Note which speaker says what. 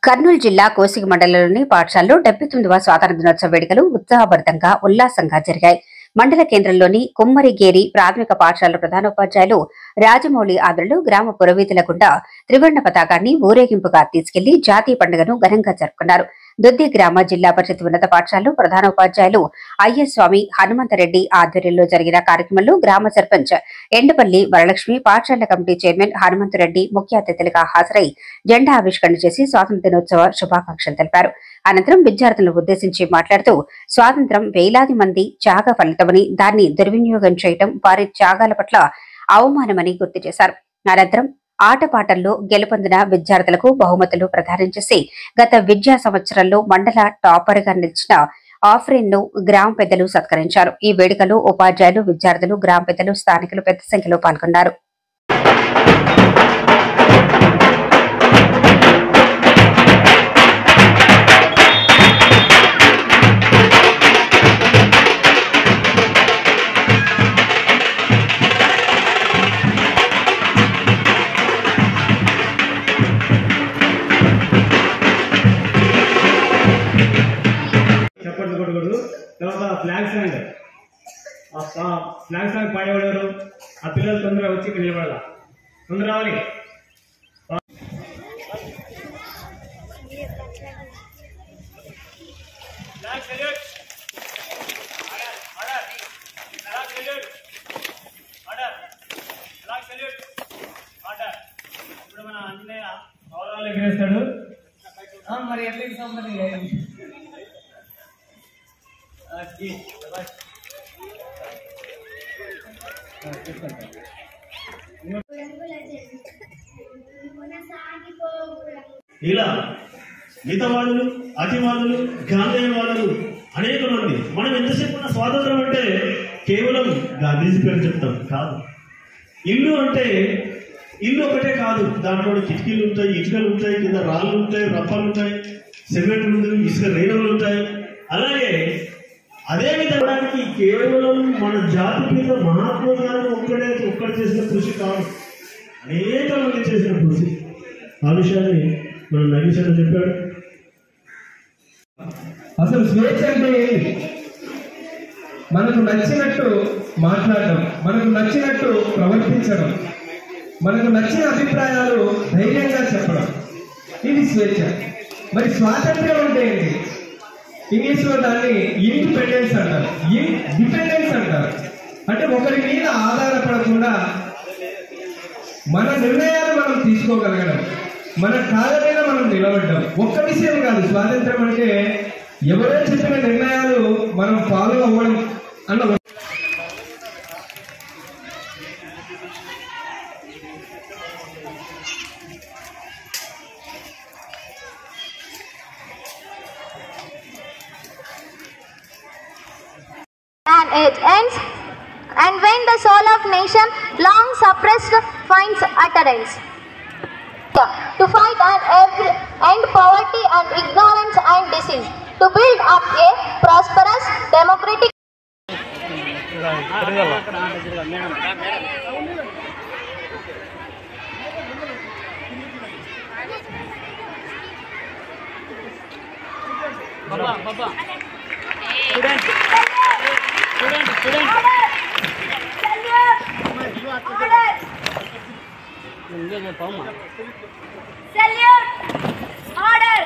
Speaker 1: కర్నూలు జిల్లా కోసిగి మండలంలోని పాఠశాలలో 79వ స్వాతంత్ర్య దినోత్సవ వేడుకలు ఉత్సాహభరితంగా ఉల్లాసంగా జరిగాయి. మండల కేంద్రంలోని కుమ్మరిగేరి ప్రాథమిక పాఠశాల ప్రధానోపాధ్యాయులు రాజమౌళి ఆధ్వర్యంలో గ్రామ పురవీధుల గుండా త్రివర్ణ పతాకాన్ని ఊరేగింపుగా తీసుకెళ్లి జాతీయ పండుగను ఘనంగా జరుపుకున్నారు. దుద్ది గ్రామ జిల్లా పరిషత్ ఉన్నత పాఠశాలలో ప్రధానోపాధ్యాయులు అయ్యస్వామి హనుమంతరెడ్డి ఆధ్వర్యంలో జరిగిన కార్యక్రమంలో గ్రామ సర్పంచ్ ఎండపల్లి వరలక్ష్మి, పాఠశాల కమిటీ చైర్మన్ హనుమంతరెడ్డి ముఖ్య అతిథులుగా హాజరై జెండా ఆవిష్కరణ చేసి స్వాతంత్ర్య దినోత్సవ శుభాకాంక్షలు తెలిపారు. అనంతరం విద్యార్థులను ఉద్దేశించి మాట్లాడుతూ స్వాతంత్ర్యం వేలాది మంది త్యాగ ఫలితమని, దాన్ని దుర్వినియోగం చేయడం వారి త్యాగాల పట్ల అవమానమని గుర్తు చేశారు. అనంతరం ఆటపాటల్లో గెలుపొందిన విద్యార్థులకు బహుమతులు ప్రదానం చేసి గత విద్యా సంవత్సరంలో మండల టాపర్ గా నిలిచిన ఆఫ్రిన్ ను గ్రామ పెద్దలు సత్కరించారు. ఈ వేడుకలో ఉపాధ్యాయులు, విద్యార్థులు, గ్రామ పెద్దలు, స్థానికులు పెద్ద సంఖ్యలో పాల్గొన్నారు.
Speaker 2: ఫ్లాగ్ సాంగ్ పాడేవాడు ఆ పిల్లలు తొందరగా వచ్చి ఇక్కడ నిలబడాల, తొందర రావాలి. ఇప్పుడు మన ఆంజనేయ గౌరవాలు ఎగిరేస్తాడు. మరి ఎట్లా
Speaker 3: ఇలా మితవాదులు, అతివాదులు, గాంధేయవాదులు అనేక మంది. మనం ఎంతసేపు ఉన్న స్వాతంత్రం అంటే కేవలం గాంధీజీ పేరు చెప్తాం కాదు. ఇల్లు అంటే ఇల్లు ఒకటే కాదు, దాంట్లో కిటికీలు ఉంటాయి, ఇటుకలు ఉంటాయి, కింద రాళ్ళు ఉంటాయి, రప్పలు ఉంటాయి, సిమెంట్ ఉంటుంది, ఇసుక రేణువులు ఉంటాయి. అలాగే అదే విధంగా కేవలం మన జాతి మీద మహాత్మా గాంధీ ఒక్కడు చేసిన కృషి కాదు, అనేక మంది చేసిన కృషి. ఆ విషయాన్ని మన నగేశ్వర చెప్పాడు.
Speaker 2: అసలు స్వేచ్ఛ అంటే ఏంటి? మనకు నచ్చినట్టు మాట్లాడడం, మనకు నచ్చినట్టు ప్రవర్తించడం, మనకు నచ్చిన అభిప్రాయాలు ధైర్యంగా చెప్పడం, ఇది స్వేచ్ఛ. మరి స్వాతంత్ర్యం అంటే ఏంటి? ఇంగ్లీష్లో దాన్ని ఇండిపెండెన్స్ అంటారు, డిపెండెన్స్ అంటారు. అంటే ఒకరి మీద ఆధారపడకుండా మన నిర్ణయాలు మనం తీసుకోగలగడం, మన కాళ్ళ మీద మనం నిలబడ్డం. ఒక్క విషయం కాదు, స్వాతంత్రం అంటే ఎవరో చెప్పిన నిర్ణయాలు మనం ఫాలో అవ్వడం అన్న.
Speaker 4: And it ends, and when the soul of nation long suppressed finds utterance, to fight and end poverty and ignorance and disease, to build up a prosperous democratic Salute! Order!